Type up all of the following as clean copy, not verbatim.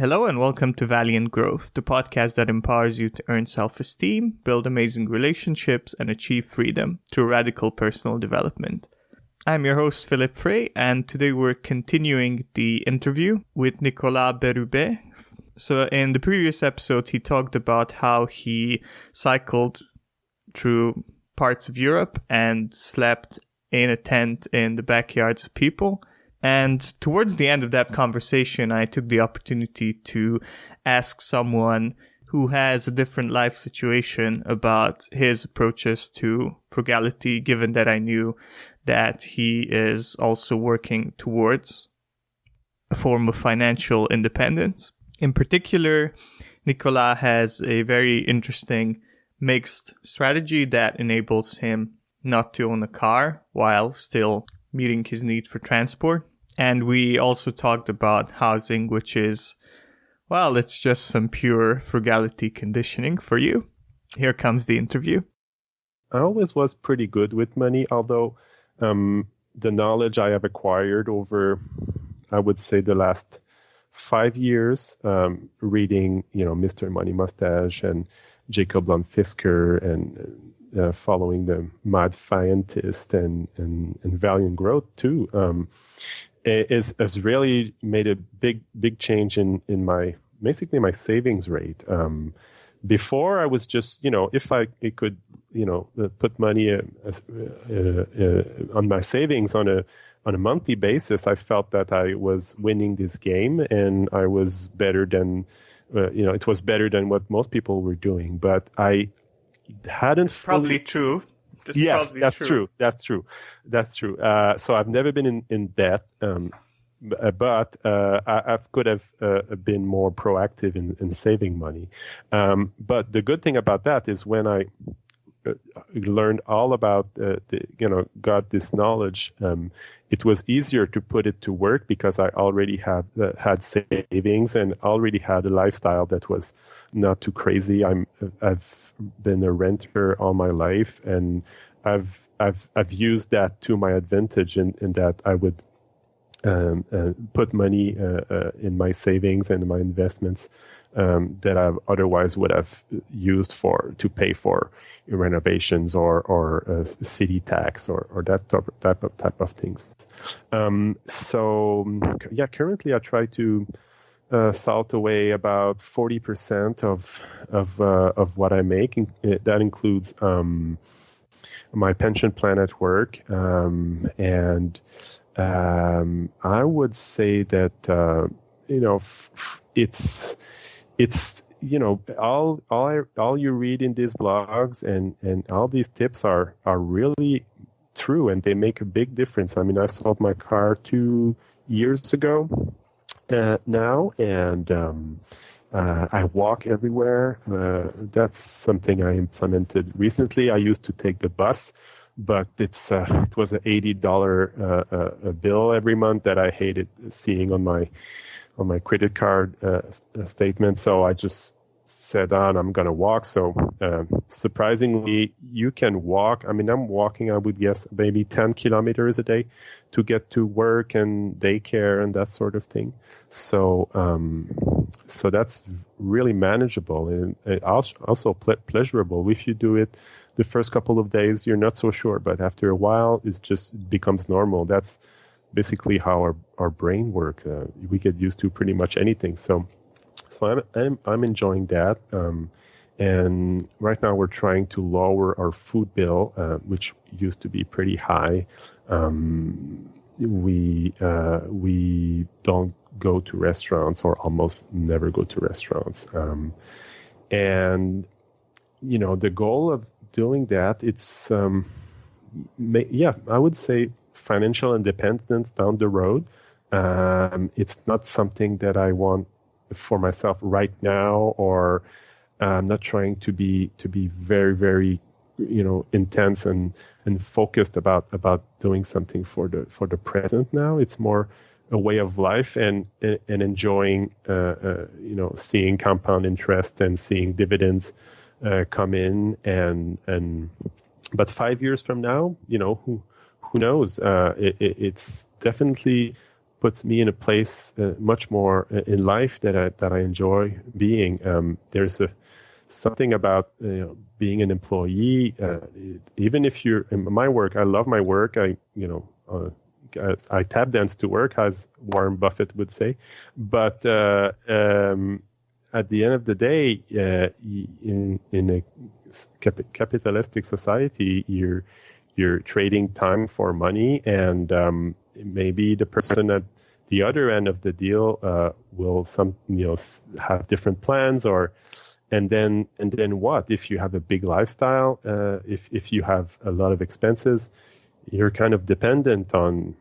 Hello and welcome to Valiant Growth, the podcast that empowers you to earn self-esteem, build amazing relationships, and achieve freedom through radical personal development. I'm your host, Philip Frey, and today we're continuing the interview with Nicolas Berube. So in the previous episode, he talked about how he cycled through parts of Europe and slept in a tent in the backyards of people. And towards the end of that conversation, I took the opportunity to ask someone who has a different life situation about his approaches to frugality, given that I knew that he is also working towards a form of financial independence. In particular, Nicola has a very interesting mixed strategy that enables him not to own a car while still meeting his need for transport. And we also talked about housing, which is, well, it's just some pure frugality conditioning for you. Here comes the interview. I always was pretty good with money, although the knowledge I have acquired over, I would say, the last 5 years, reading, Mr. Money Mustache and Jacob Lundfisker and following the Mad Scientist and Valiant Growth too, has really made a big change in my savings rate. Before I was just, if I could, put money on my savings on a monthly basis, I felt that I was winning this game and I was better than, it was better than what most people were doing. But I hadn't It's probably true. Yes, that's true. That's true. So I've never been in debt, but I could have been more proactive in saving money. But the good thing about that is when I learned all about got this knowledge, it was easier to put it to work because I already had savings and already had a lifestyle that was not too crazy. I've been a renter all my life, and I've used that to my advantage in that I would put money in my savings and my investments that I otherwise would have used to pay for renovations or city tax or that type of things. Currently I try to salt away about 40% of what I make. That includes my pension plan at work, and I would say that it's all you read in these blogs and all these tips are really true, and they make a big difference. I mean, I sold my car 2 years ago now, and I walk everywhere. That's something I implemented recently. I used to take the bus, but it was an $80 bill every month that I hated seeing on my credit card statement. So I just said, I'm going to walk. So surprisingly, you can walk. I mean, I'm walking, I would guess, maybe 10 kilometers a day to get to work and daycare and that sort of thing. So that's really manageable and also pleasurable. If you do it the first couple of days, you're not so sure, but after a while, it just becomes normal. That's basically how our brain works. We get used to pretty much anything. So I'm enjoying that. And right now we're trying to lower our food bill, which used to be pretty high. We don't go to restaurants or almost never go to restaurants. And the goal of doing that, it's I would say financial independence down the road. It's not something that I want for myself right now, or I'm not trying to be very, very intense and focused about doing something for the present now. It's more a way of life and enjoying seeing compound interest and seeing dividends come in, but 5 years from now, who knows? It's definitely puts me in a place much more in life that I enjoy being. There's something about being an employee. Even if you're in my work, I love my work. I tap dance to work, as Warren Buffett would say. But at the end of the day, in a capitalistic society, you're trading time for money, and maybe the person at the other end of the deal will have different plans, and then what if you have a big lifestyle? If you have a lot of expenses, you're kind of dependent on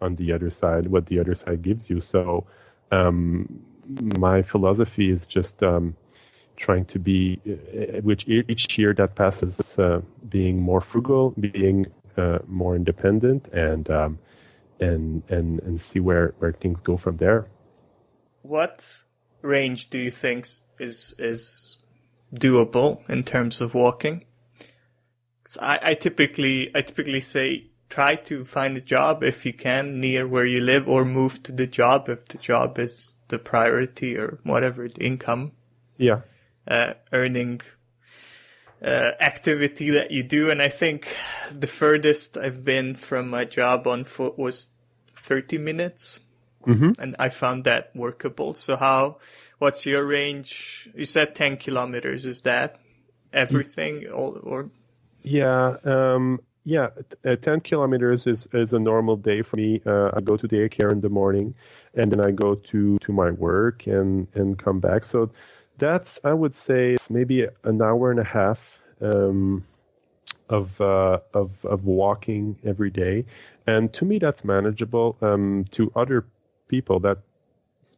the other side, what the other side gives you. So my philosophy is just trying to be, which each year that passes, being more frugal, being more independent, and see where things go from there. What range do you think is doable in terms of walking? 'Cause I typically say try to find a job if you can near where you live, or move to the job if the job is the priority, or whatever, the income. Yeah. Earning activity that you do. And I think the furthest I've been from my job on foot was 30 minutes. Mm-hmm. And I found that workable. So what's your range? You said 10 kilometers. Is that everything? Or? Yeah. 10 kilometers is a normal day for me. I go to daycare in the morning, and then I go to my work and come back. So that's, I would say, it's maybe an hour and a half of walking every day. And to me, that's manageable. To other people, that's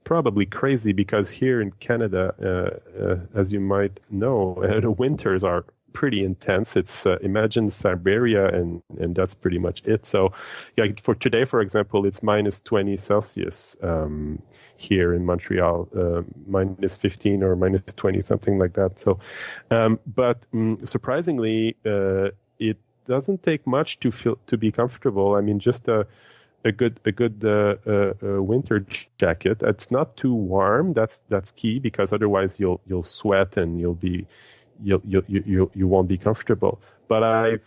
probably crazy, because here in Canada, as you might know, the winters are pretty intense. It's imagine Siberia, and that's pretty much it. So for today, for example, it's minus 20 Celsius here in Montreal, minus 15 or minus 20, something like that. So but surprisingly, it doesn't take much to be comfortable. I mean, just a good winter jacket. It's not too warm. That's key, because otherwise you'll sweat and you won't be comfortable. But I've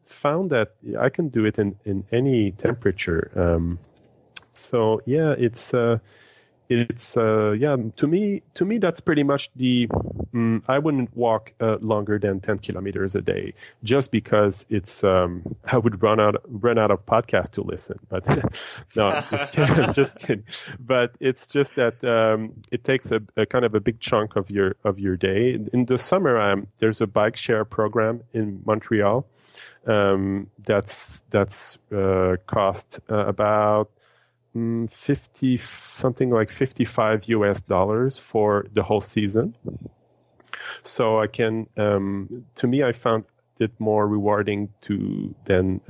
found that I can do it in any temperature. So yeah, it's to me that's pretty much the I wouldn't walk longer than 10 kilometers a day, just because it's I would run out of podcasts to listen. But no, I'm just kidding. But it's just that it takes a kind of a big chunk of your day. In the summer, there's a bike share program in Montreal that's cost about $55 US for the whole season. So I can, to me, I found it more rewarding than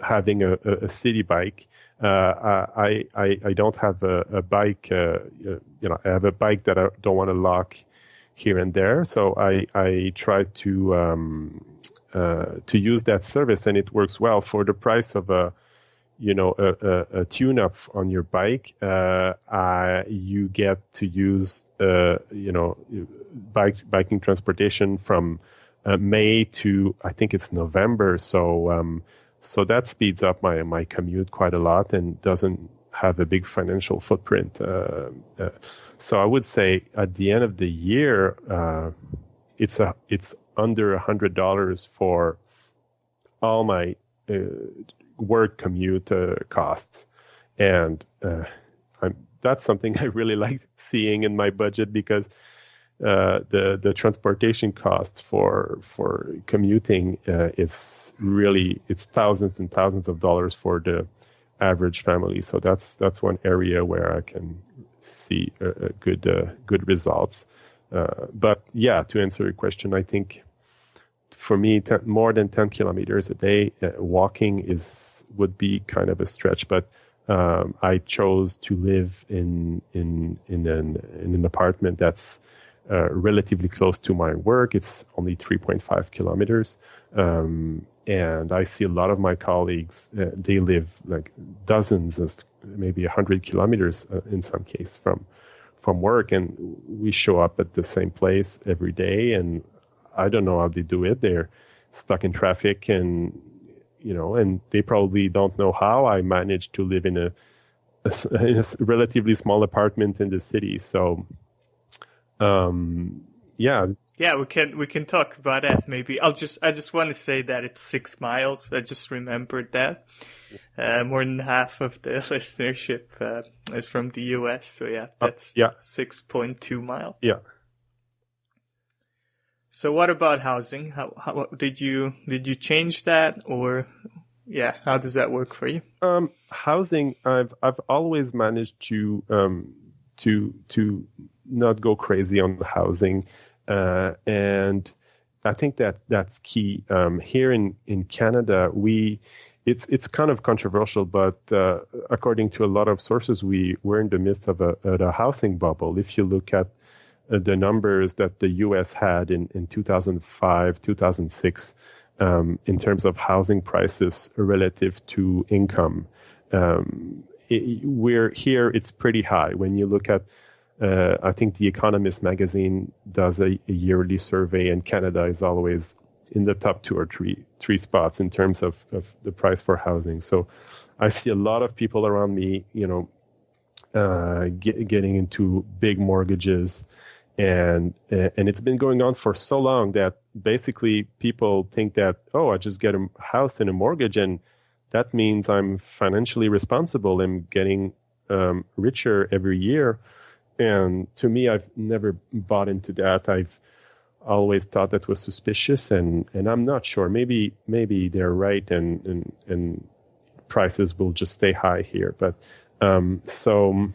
having a city bike. I don't have a bike. I have a bike that I don't want to lock here and there. So I try to use that service, and it works well. For the price of a tune-up on your bike, you get to use, biking transportation from May to, I think it's November. So that speeds up my commute quite a lot and doesn't have a big financial footprint. So I would say at the end of the year, it's under $100 for all my work commute costs, and that's something I really like seeing in my budget, because the transportation costs for commuting is really, it's thousands and thousands of dollars for the average family. So that's one area where I can see good results. But yeah, to answer your question, I think for me, more than 10 kilometers a day walking would be kind of a stretch. But I chose to live in an apartment that's relatively close to my work. It's only 3.5 kilometers. And I see a lot of my colleagues, they live like dozens maybe 100 kilometers in some case from work, and we show up at the same place every day, and I don't know how they do it. They're stuck in traffic, and and they probably don't know how I managed to live in a relatively small apartment in the city. So yeah, we can talk about that maybe. I just want to say that it's 6 miles. I just remembered that. More than half of the listenership is from the US, so that's 6.2 miles. Yeah. So what about housing? How did you change that, or how does that work for you? Housing, I've always managed to not go crazy on the housing, and I think that's key. Here in Canada, it's kind of controversial, but according to a lot of sources, we're in the midst of a housing bubble. If you look at the numbers that the U.S. had in 2005, 2006, in terms of housing prices relative to income, it's pretty high. When you look at, I think The Economist magazine does a yearly survey, and Canada is always in the top 2 or 3 spots in terms of the price for housing. So I see a lot of people around me, getting into big mortgages, and it's been going on for so long that basically people think that, I just get a house and a mortgage, and that means I'm financially responsible and getting richer every year. And to me, I've never bought into that. I've always thought that was suspicious, and I'm not sure. Maybe they're right, and prices will just stay high here. But so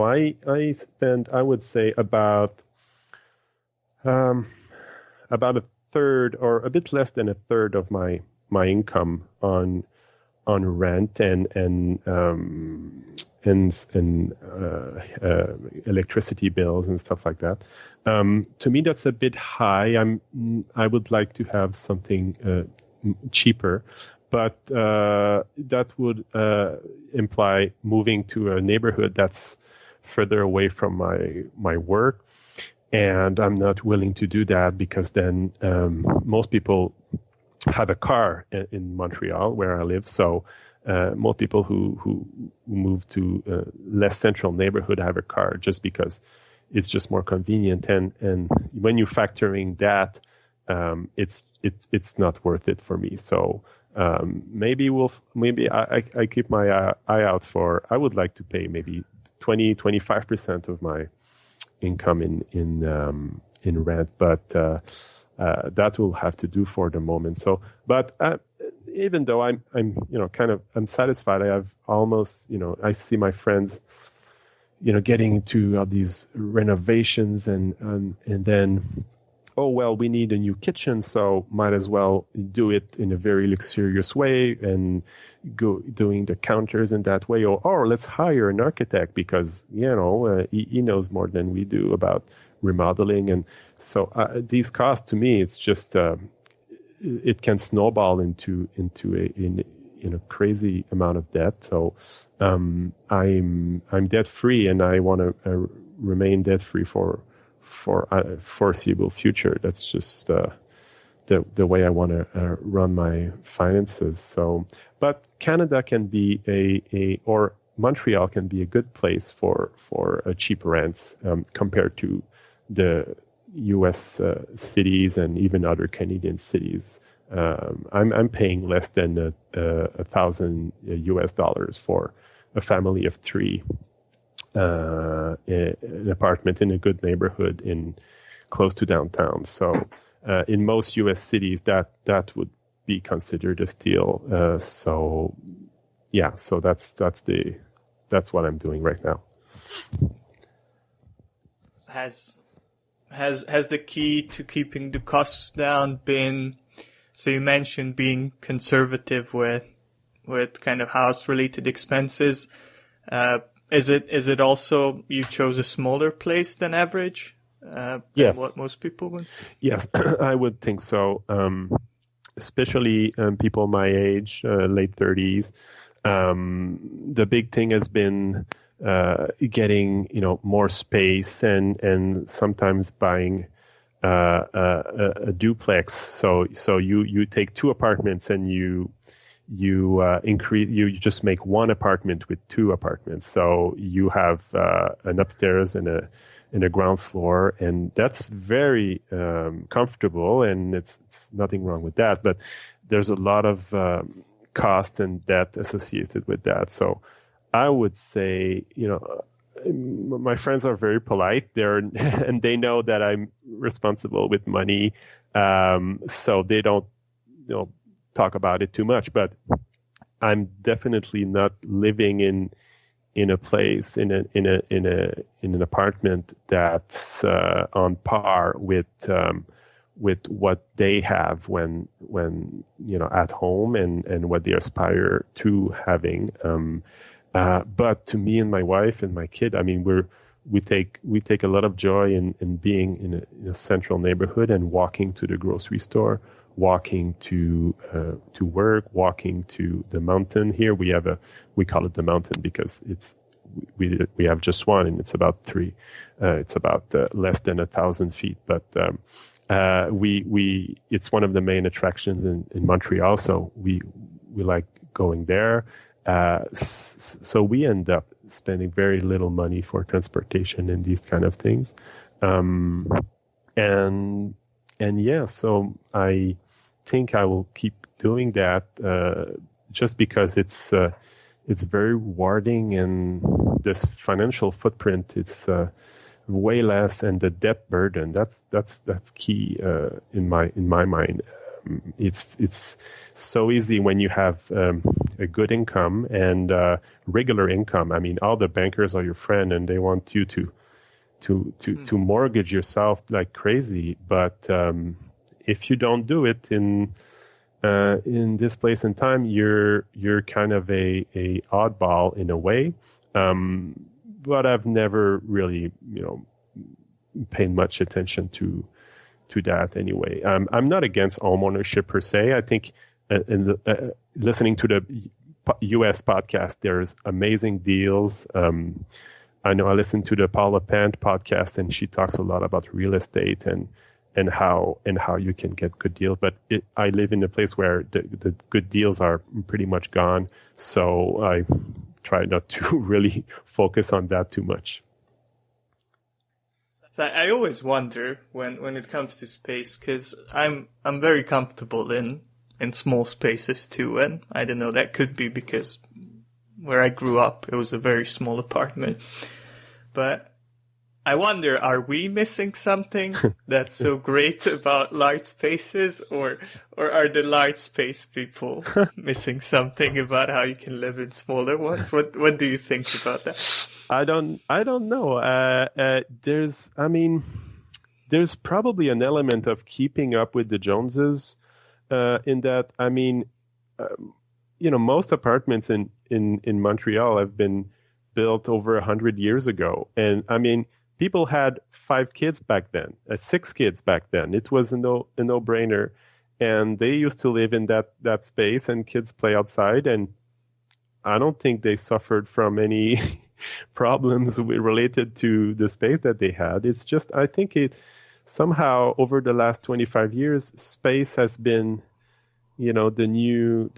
I spend, I would say, about a third, or a bit less than a third of my income on rent and electricity bills and stuff like that. To me, that's a bit high. I would like to have something cheaper, but that would imply moving to a neighborhood that's further away from my work, and I'm not willing to do that, because then most people have a car in Montreal, where I live. So most people who move to less central neighborhood have a car just because it's just more convenient. And when you factoring that, it's not worth it for me. So maybe I keep my eye out for. I would like to pay maybe 25% of my income in rent, but that will have to do for the moment. So, but even though I'm I'm satisfied, I have almost, I see my friends, getting into all these renovations and then, we need a new kitchen, so might as well do it in a very luxurious way and go doing the counters in that way, or let's hire an architect because, he knows more than we do about remodeling. And so these costs, to me, it's just it can snowball into a crazy amount of debt. So I'm debt free, and I want to remain debt free for a foreseeable future. That's just the way I want to run my finances. So, but Canada can be or Montreal can be a good place for a cheap rents compared to the U.S. cities and even other Canadian cities. I'm paying less than $1,000 for a family of 3, an apartment in a good neighborhood in close to downtown. So in most U.S. cities, that would be considered a steal. So that's what I'm doing right now. Has the key to keeping the costs down been, so you mentioned being conservative with kind of house related expenses. Is it also you chose a smaller place than average? Yes. Than what most people would? Yes, I would think so. Especially people my age, late 30s. The big thing has been getting more space and sometimes buying a duplex. So you take two apartments and you just make one apartment with two apartments. So you have an upstairs and a ground floor, and that's very comfortable, and it's nothing wrong with that. But there's a lot of cost and debt associated with that. So I would say, my friends are very polite. And they know that I'm responsible with money, so they don't talk about it too much. But I'm definitely not living in a place in an apartment that's on par with what they have when at home and what they aspire to having. But to me and my wife and my kid, I mean, we take a lot of joy in being in a central neighborhood and walking to the grocery store, walking to work, walking to the mountain. Here we call it the mountain because we have just one, and it's about less than 1,000 feet. But it's one of the main attractions in Montreal, so we like going there. So we end up spending very little money for transportation and these kind of things. And yeah, so I think I will keep doing that, just because it's very rewarding, and this financial footprint, it's way less, and the debt burden, that's key in my mind. It's so easy when you have a good income and regular income. I mean, all the bankers are your friend, and they want you to mortgage yourself like crazy. But if you don't do it in this place and time, you're kind of a oddball in a way. But I've never really paid much attention to that anyway. I'm not against home ownership per se. I think listening to the U.S. podcast, there's amazing deals. I know I listened to the Paula Pant podcast, and she talks a lot about real estate and how you can get good deals. But I live in a place where the good deals are pretty much gone, so I try not to really focus on that too much. I always wonder when it comes to space, because I'm very comfortable in small spaces too, and I don't know, that could be because where I grew up, it was a very small apartment. But I wonder, are we missing something that's so great about large spaces, or are the large space people missing something about how you can live in smaller ones? What do you think about that? I don't know. There's probably an element of keeping up with the Joneses, in that, I mean, most apartments in Montreal have been built over 100 years ago. And I mean, people had 5 kids back then, 6 kids back then. It was a no-brainer. And they used to live in that space, and kids play outside. And I don't think they suffered from any problems related to the space that they had. It's just, I think it somehow over the last 25 years, space has been, the new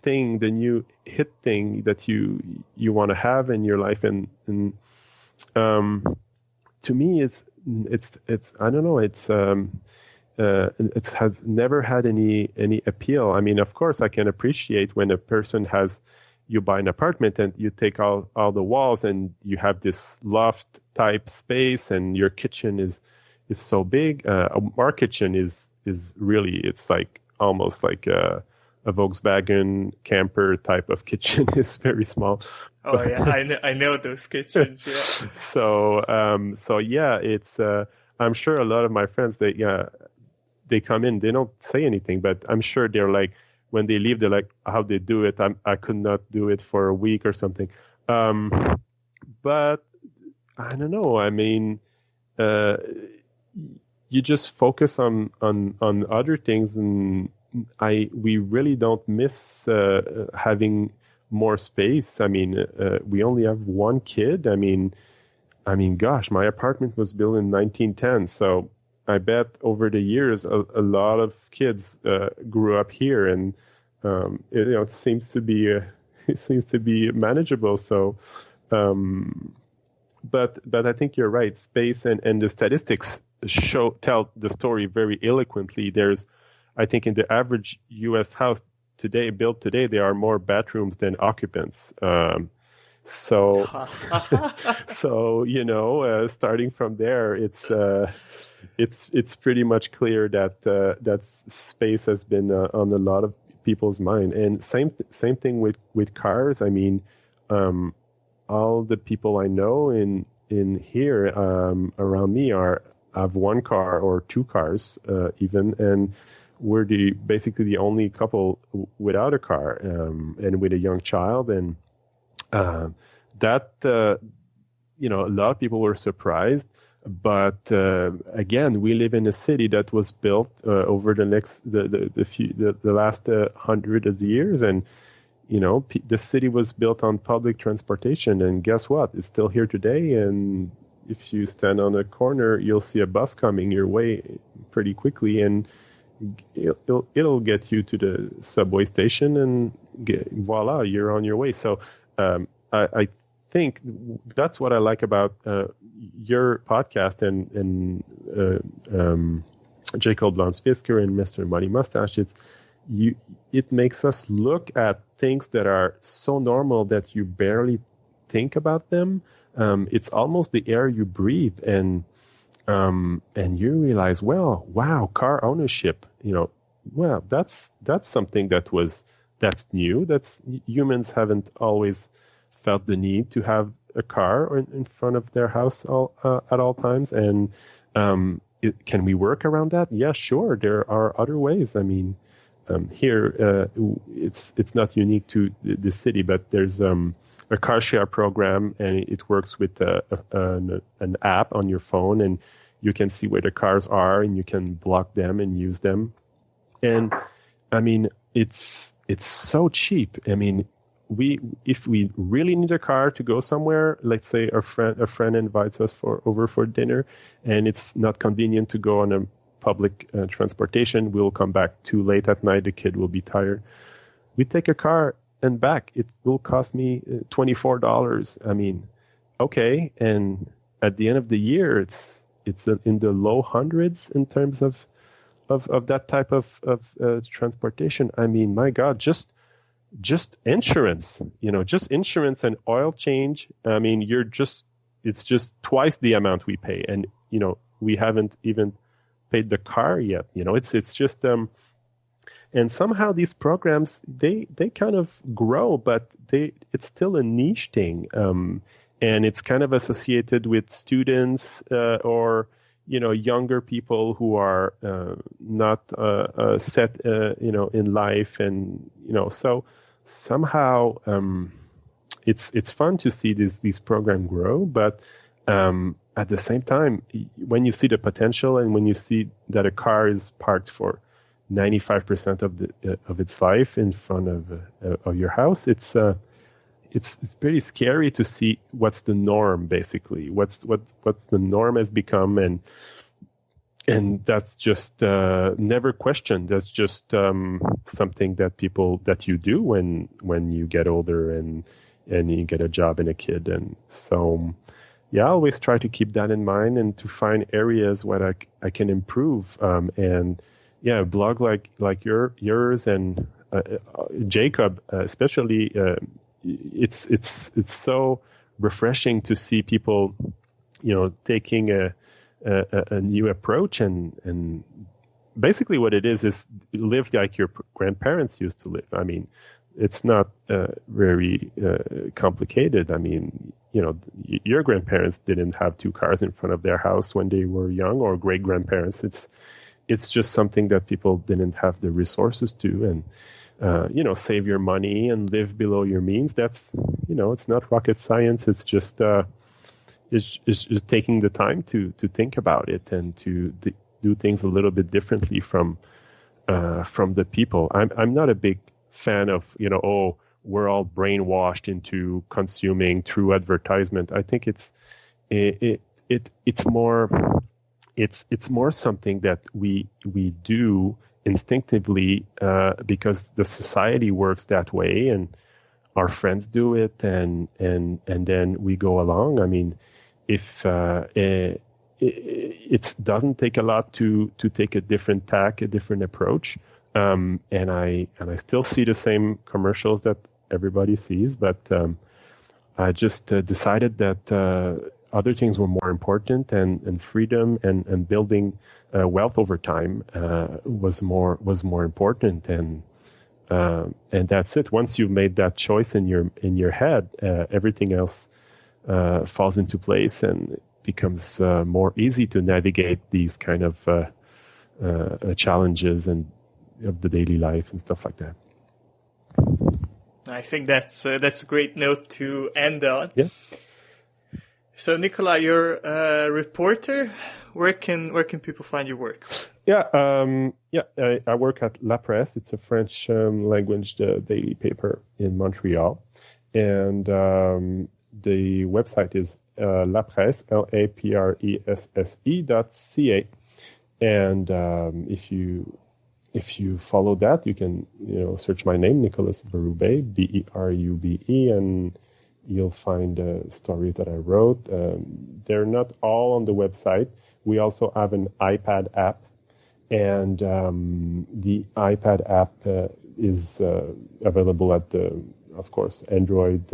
thing, the new hit thing that you want to have in your life. And to me, it's I don't know, it has never had any appeal. I mean, of course, I can appreciate when a person you buy an apartment and you take all the walls and you have this loft type space, and your kitchen is so big. Our kitchen is really, it's like almost like a Volkswagen camper type of kitchen. Is very small. Oh yeah, I know those kitchens. Yeah. So yeah, it's I'm sure a lot of my friends, they come in, they don't say anything, but I'm sure they're like, when they leave, they're like, how they do it? I could not do it for a week or something. But I don't know. I mean, you just focus on other things, and we really don't miss having more space. I mean, we only have one kid. I mean, gosh, my apartment was built in 1910, so I bet over the years a lot of kids grew up here, and it seems to be manageable. So, but I think you're right. Space and the statistics tell the story very eloquently. I think in the average U.S. house built today, there are more bathrooms than occupants. So starting from there, it's pretty much clear that space has been on a lot of people's mind. And same thing with cars. I mean, all the people I know in here around me have one car or two cars even, and we're basically the only couple without a car and with a young child. And that a lot of people were surprised, but again, we live in a city that was built over the last 100 of years, and the city was built on public transportation, and guess what? It's still here today. And if you stand on a corner, you'll see a bus coming your way pretty quickly, and it'll get you to the subway station, and voila, you're on your way. So I think that's what I like about your podcast and Jacob Blonsfisker and Mr. Money Mustache. It makes us look at things that are so normal that you barely think about them. It's almost the air you breathe, and you realize, well, wow, car ownership, well, that's something that's new. Humans haven't always felt the need to have a car in front of their house at all times. And can we work around that? Yeah, sure. There are other ways. I mean, here it's not unique to the city, but there's a car share program, and it works with an app on your phone, and you can see where the cars are, and you can block them and use them. And I mean, it's so cheap. I mean, if we really need a car to go somewhere, let's say a friend invites us over for dinner, and it's not convenient to go on a public transportation, we'll come back too late at night, the kid will be tired. We take a car and back, it will cost me $24. I mean, okay, and at the end of the year, it's in the low hundreds in terms of that type of transportation. I mean, my God, just insurance, just insurance and oil change. I mean, it's just twice the amount we pay, and we haven't even paid the car yet. It's just and somehow these programs they kind of grow, but it's still a niche thing, and it's kind of associated with students or younger people who are not set in life, and so somehow it's fun to see these programs grow, but at the same time, when you see the potential and when you see that a car is parked for 95% of its life in front of your house, it's pretty scary to see what's the norm, basically. What's the norm has become, and that's just never questioned. That's just something that you do when you get older and you get a job and a kid. And so, yeah, I always try to keep that in mind and to find areas where I can improve. And yeah, a blog like yours and Jacob, especially, it's so refreshing to see people, taking a new approach, and basically what it is live like your grandparents used to live. I mean, it's not very complicated. I mean, your grandparents didn't have two cars in front of their house when they were young, or great grandparents. It's just something that people didn't have the resources to, and save your money and live below your means. That's it's not rocket science. It's just it's just taking the time to think about it and to do things a little bit differently from the people. I'm not a big fan of we're all brainwashed into consuming through advertisement. I think it's more something that we do instinctively because the society works that way, and our friends do it, and then we go along. I mean, if it doesn't take a lot to take a different tack, a different approach, and I still see the same commercials that everybody sees, but I just decided that other things were more important, and freedom and building wealth over time was more important, and that's it. Once you've made that choice in your head, everything else falls into place, and it becomes more easy to navigate these kind of challenges and of the daily life and stuff like that. I think that's a great note to end on. Yeah. So, Nicola, you're a reporter. Where can people find your work? Yeah, I work at La Presse. It's a French language daily paper in Montreal, and the website is La Presse, LAPRESSE.ca. And if you follow that, you can search my name, Nicolas Berube, Berube, and you'll find stories that I wrote. They're not all on the website. We also have an iPad app, and the iPad app is available at of course, Android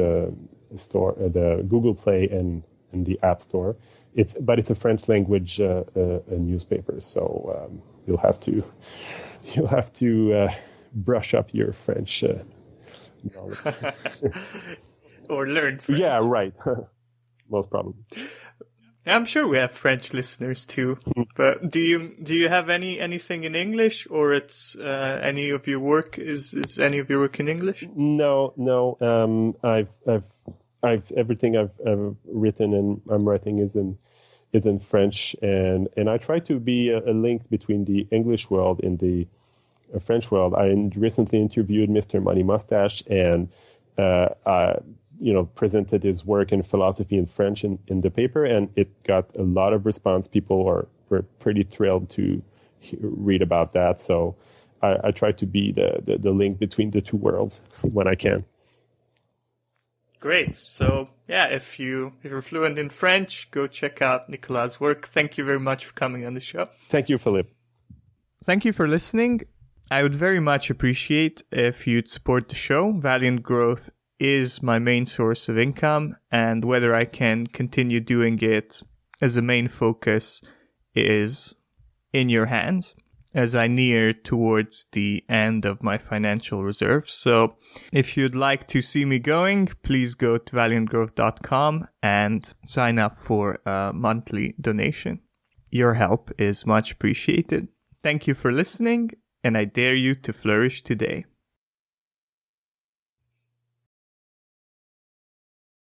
store, the Google Play, and the App Store. It's a French language newspaper, so you'll have to brush up your French knowledge. Or learn French. Yeah, right. Most probably. I'm sure we have French listeners too. But do you have anything in English, or it's any of your work is any of your work in English? No. I've everything I've written and I'm writing is in French, and I try to be a link between the English world and the French world. I recently interviewed Mr. Money Mustache, and presented his work in philosophy in French in the paper, and it got a lot of response. People were pretty thrilled to read about that. So I try to be the link between the two worlds when I can. Great. So yeah, if you're fluent in French, go check out Nicolas' work. Thank you very much for coming on the show. Thank you, Philip. Thank you for listening. I would very much appreciate if you'd support the show. Valiant Growth is my main source of income, and whether I can continue doing it as a main focus is in your hands as I near towards the end of my financial reserves. So if you'd like to see me going, please go to valiantgrowth.com and sign up for a monthly donation. Your help is much appreciated. Thank you for listening, and I dare you to flourish today.